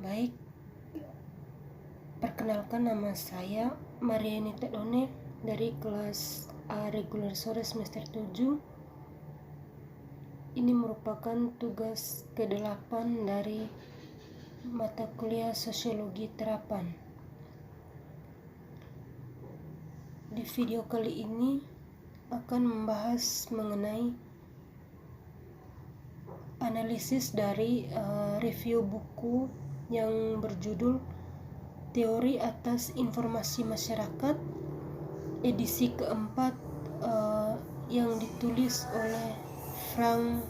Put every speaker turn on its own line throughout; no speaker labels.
Baik, perkenalkan nama saya Mariani Tedone dari kelas A reguler sore semester 7. Ini merupakan tugas ke-8 dari mata kuliah Sosiologi Terapan. Di video kali ini akan membahas mengenai analisis dari review buku yang berjudul Teori Atas Informasi Masyarakat, edisi keempat, yang ditulis oleh Frank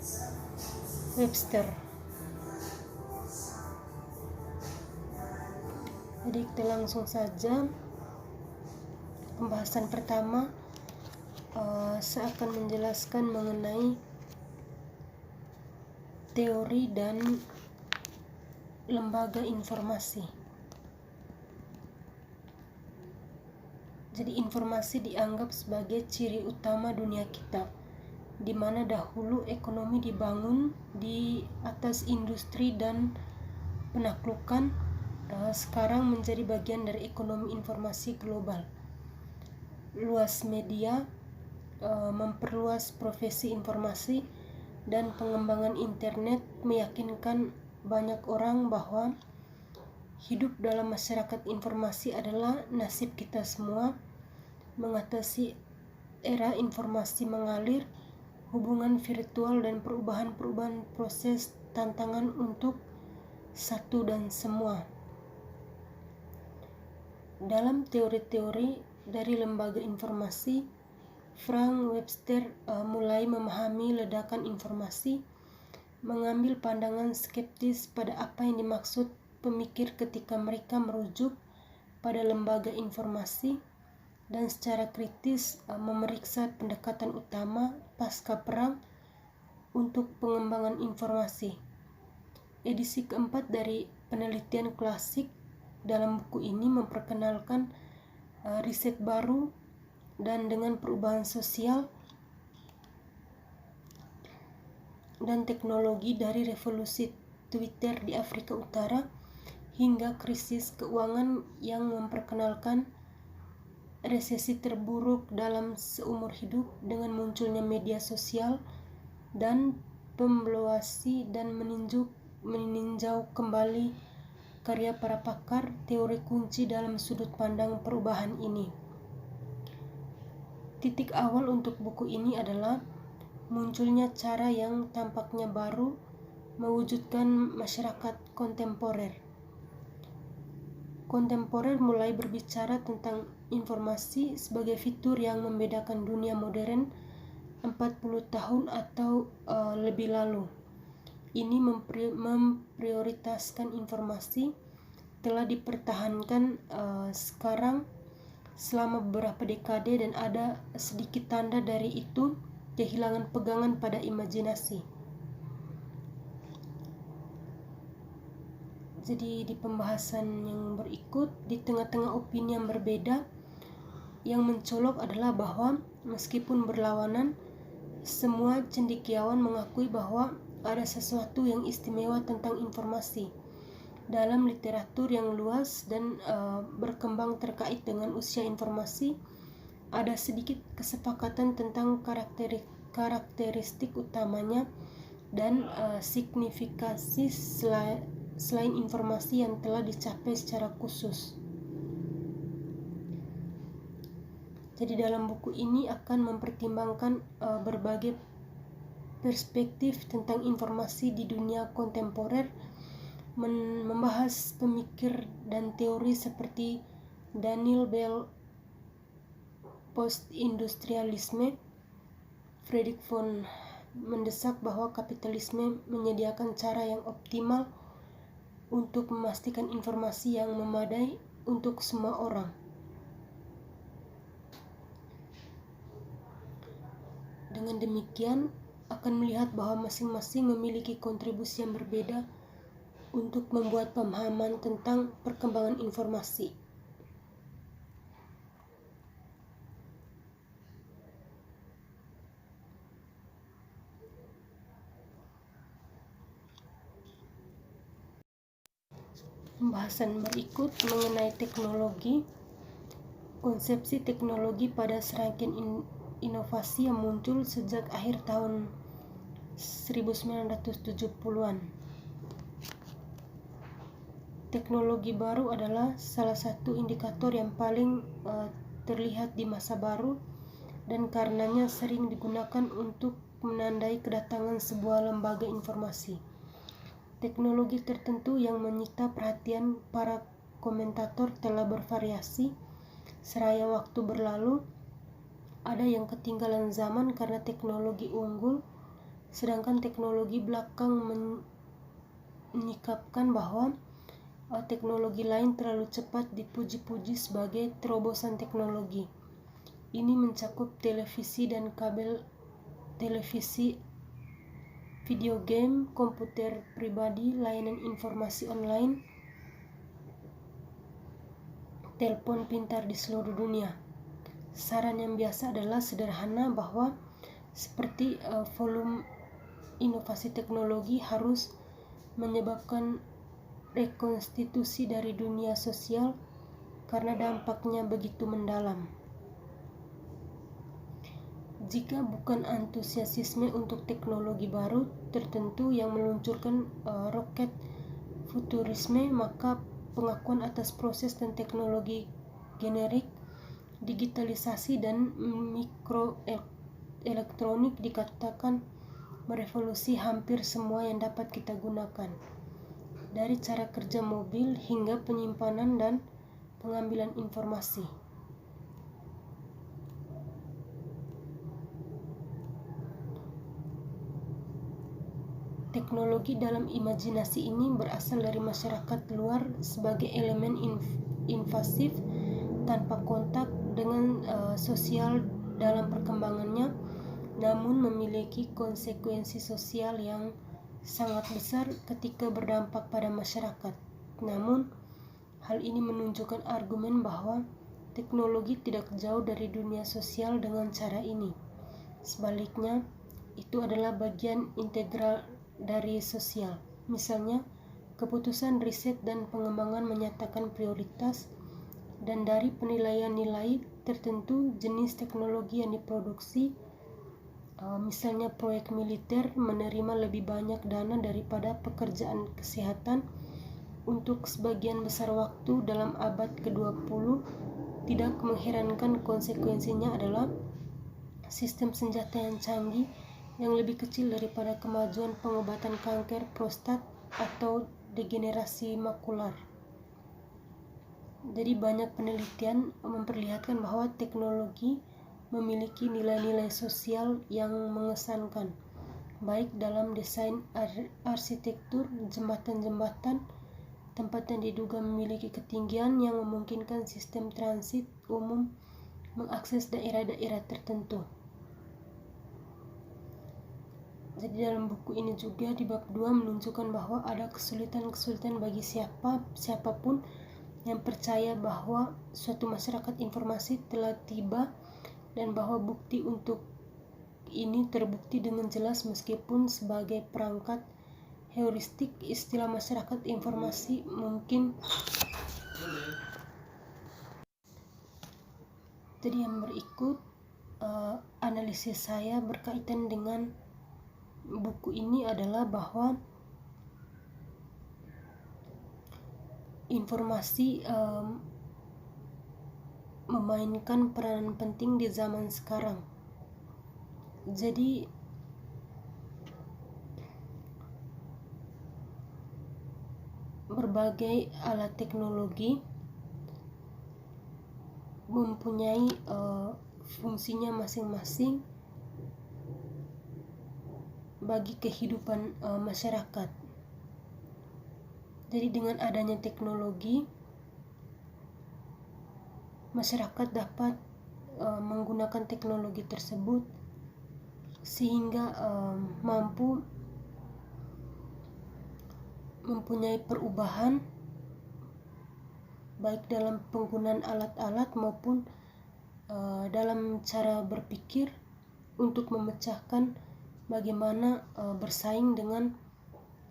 Webster. Jadi kita langsung saja. Pembahasan pertama, saya akan menjelaskan mengenai teori dan lembaga informasi. Jadi informasi dianggap sebagai ciri utama dunia kita, di mana dahulu ekonomi dibangun di atas industri dan penaklukan, sekarang menjadi bagian dari ekonomi informasi global. Luas media memperluas profesi informasi, dan pengembangan internet meyakinkan banyak orang bahwa hidup dalam masyarakat informasi adalah nasib kita semua. Mengatasi era informasi mengalir, hubungan virtual, dan perubahan-perubahan proses tantangan untuk satu dan semua. Dalam teori-teori dari lembaga informasi, Frank Webster mulai memahami ledakan informasi, mengambil pandangan skeptis pada apa yang dimaksud pemikir ketika mereka merujuk pada lembaga informasi, dan secara kritis memeriksa pendekatan utama pasca perang untuk pengembangan informasi. Edisi keempat dari penelitian klasik dalam buku ini memperkenalkan riset baru dan dengan perubahan sosial dan teknologi, dari revolusi Twitter di Afrika Utara hingga krisis keuangan yang memperkenalkan resesi terburuk dalam seumur hidup dengan munculnya media sosial dan pembloasi, dan meninjau kembali karya para pakar teori kunci dalam sudut pandang perubahan ini. Titik awal untuk buku ini adalah munculnya cara yang tampaknya baru mewujudkan masyarakat kontemporer. Kontemporer mulai berbicara tentang informasi sebagai fitur yang membedakan dunia modern 40 tahun atau lebih lalu. Ini memprioritaskan informasi telah dipertahankan sekarang selama beberapa dekade, dan ada sedikit tanda dari itu kehilangan pegangan pada imajinasi. Jadi di pembahasan yang berikut, di tengah-tengah opini yang berbeda, yang mencolok adalah bahwa meskipun berlawanan, semua cendekiawan mengakui bahwa ada sesuatu yang istimewa tentang informasi. Dalam literatur yang luas dan berkembang terkait dengan usia informasi, ada sedikit kesepakatan tentang karakteristik utamanya dan signifikasi selain informasi yang telah dicapai secara khusus. Jadi dalam buku ini akan mempertimbangkan berbagai perspektif tentang informasi di dunia kontemporer, membahas pemikir dan teori seperti Daniel Bell, post-industrialisme. Friedrich von mendesak bahwa kapitalisme menyediakan cara yang optimal untuk memastikan informasi yang memadai untuk semua orang. Dengan demikian, akan melihat bahwa masing-masing memiliki kontribusi yang berbeda untuk membuat pemahaman tentang perkembangan informasi. Pembahasan berikut mengenai teknologi. Konsepsi teknologi pada serangkaian inovasi yang muncul sejak akhir tahun 1970-an. Teknologi baru adalah salah satu indikator yang paling terlihat di masa baru dan karenanya sering digunakan untuk menandai kedatangan sebuah lembaga informasi. Teknologi tertentu yang menyita perhatian para komentator telah bervariasi seraya waktu berlalu. Ada yang ketinggalan zaman karena teknologi unggul, sedangkan teknologi belakang menyikapkan bahwa teknologi lain terlalu cepat dipuji-puji sebagai terobosan teknologi. Ini mencakup televisi dan kabel televisi, video game, komputer pribadi, layanan informasi online, telepon pintar di seluruh dunia. Saran yang biasa adalah sederhana bahwa seperti volume inovasi teknologi harus menyebabkan rekonstitusi dari dunia sosial karena dampaknya begitu mendalam. Jika bukan antusiasme untuk teknologi baru tertentu yang meluncurkan roket futurisme, maka pengakuan atas proses dan teknologi generik, digitalisasi dan mikroelektronik dikatakan merevolusi hampir semua yang dapat kita gunakan, dari cara kerja mobil hingga penyimpanan dan pengambilan informasi. Teknologi dalam imajinasi ini berasal dari masyarakat luar sebagai elemen invasif tanpa kontak dengan sosial dalam perkembangannya, namun memiliki konsekuensi sosial yang sangat besar ketika berdampak pada masyarakat. Namun, hal ini menunjukkan argumen bahwa teknologi tidak jauh dari dunia sosial dengan cara ini. Sebaliknya, itu adalah bagian integral dari sosial. Misalnya, keputusan riset dan pengembangan menyatakan prioritas, dan dari penilaian nilai tertentu jenis teknologi yang diproduksi, misalnya proyek militer menerima lebih banyak dana daripada pekerjaan kesehatan untuk sebagian besar waktu dalam abad ke-20, tidak mengherankan konsekuensinya adalah sistem senjata yang canggih yang lebih kecil daripada kemajuan pengobatan kanker prostat atau degenerasi makular. Jadi banyak penelitian memperlihatkan bahwa teknologi memiliki nilai-nilai sosial yang mengesankan, baik dalam desain arsitektur jembatan-jembatan, tempat yang diduga memiliki ketinggian yang memungkinkan sistem transit umum mengakses daerah-daerah tertentu. Jadi dalam buku ini juga di bab 2 menunjukkan bahwa ada kesulitan-kesulitan bagi siapapun yang percaya bahwa suatu masyarakat informasi telah tiba dan bahwa bukti untuk ini terbukti dengan jelas meskipun sebagai perangkat heuristik istilah masyarakat informasi mungkin. Jadi yang berikut analisis saya berkaitan dengan buku ini adalah bahwa informasi memainkan peranan penting di zaman sekarang. Jadi berbagai alat teknologi mempunyai fungsinya masing-masing bagi kehidupan masyarakat. Jadi dengan adanya teknologi, masyarakat dapat menggunakan teknologi tersebut sehingga mampu mempunyai perubahan baik dalam penggunaan alat-alat maupun dalam cara berpikir untuk memecahkan bagaimana bersaing dengan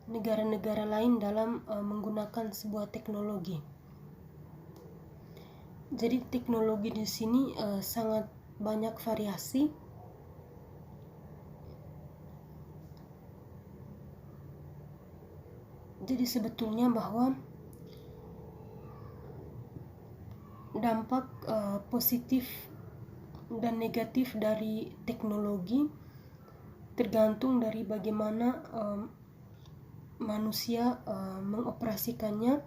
negara-negara lain dalam menggunakan sebuah teknologi. Jadi teknologi di sini sangat banyak variasi. Jadi sebetulnya bahwa dampak positif dan negatif dari teknologi tergantung dari bagaimana manusia mengoperasikannya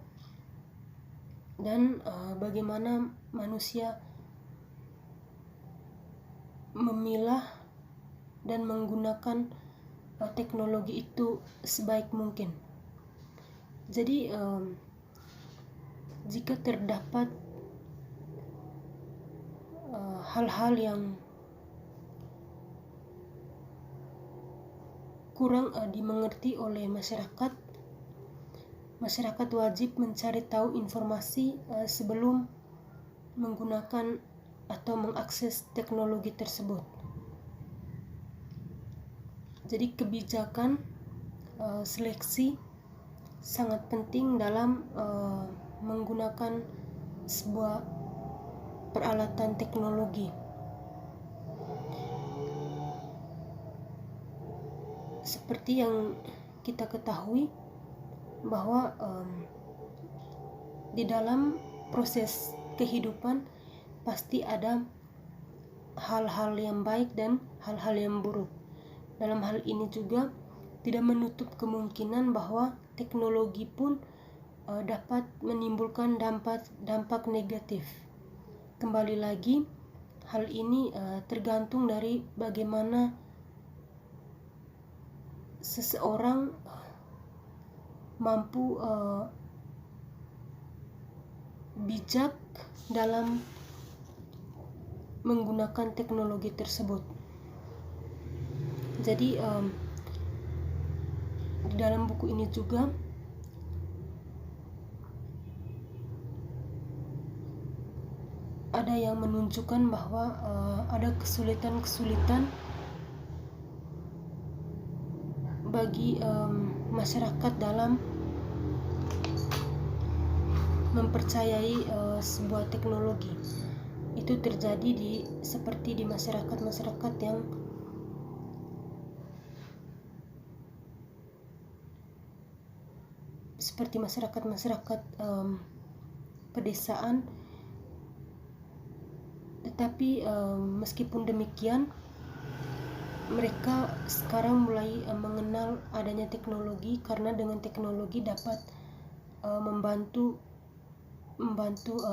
dan bagaimana manusia memilah dan menggunakan teknologi itu sebaik mungkin. Jadi jika terdapat hal-hal yang kurang dimengerti oleh masyarakat wajib mencari tahu informasi sebelum menggunakan atau mengakses teknologi tersebut. Jadi kebijakan seleksi sangat penting dalam menggunakan sebuah peralatan teknologi. Seperti yang kita ketahui bahwa di dalam proses kehidupan pasti ada hal-hal yang baik dan hal-hal yang buruk. Dalam hal ini juga tidak menutup kemungkinan bahwa teknologi pun dapat menimbulkan dampak negatif. Kembali lagi, hal ini tergantung dari bagaimana seseorang mampu bijak dalam menggunakan teknologi tersebut. Jadi di dalam buku ini juga ada yang menunjukkan bahwa ada kesulitan-kesulitan bagi masyarakat dalam mempercayai sebuah teknologi. Itu terjadi seperti di masyarakat yang seperti masyarakat pedesaan. Tetapi meskipun demikian, mereka sekarang mulai mengenal adanya teknologi, karena dengan teknologi dapat membantu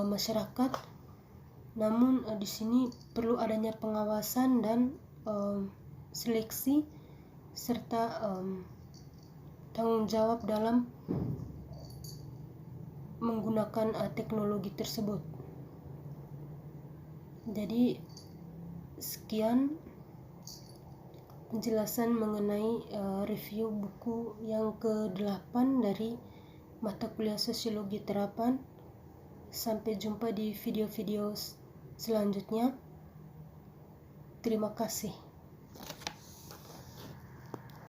masyarakat. Namun di sini perlu adanya pengawasan dan seleksi serta tanggung jawab dalam menggunakan teknologi tersebut. Jadi sekian penjelasan mengenai review buku yang ke-8 dari mata kuliah Sosiologi Terapan. Sampai jumpa di video-video selanjutnya. Terima kasih.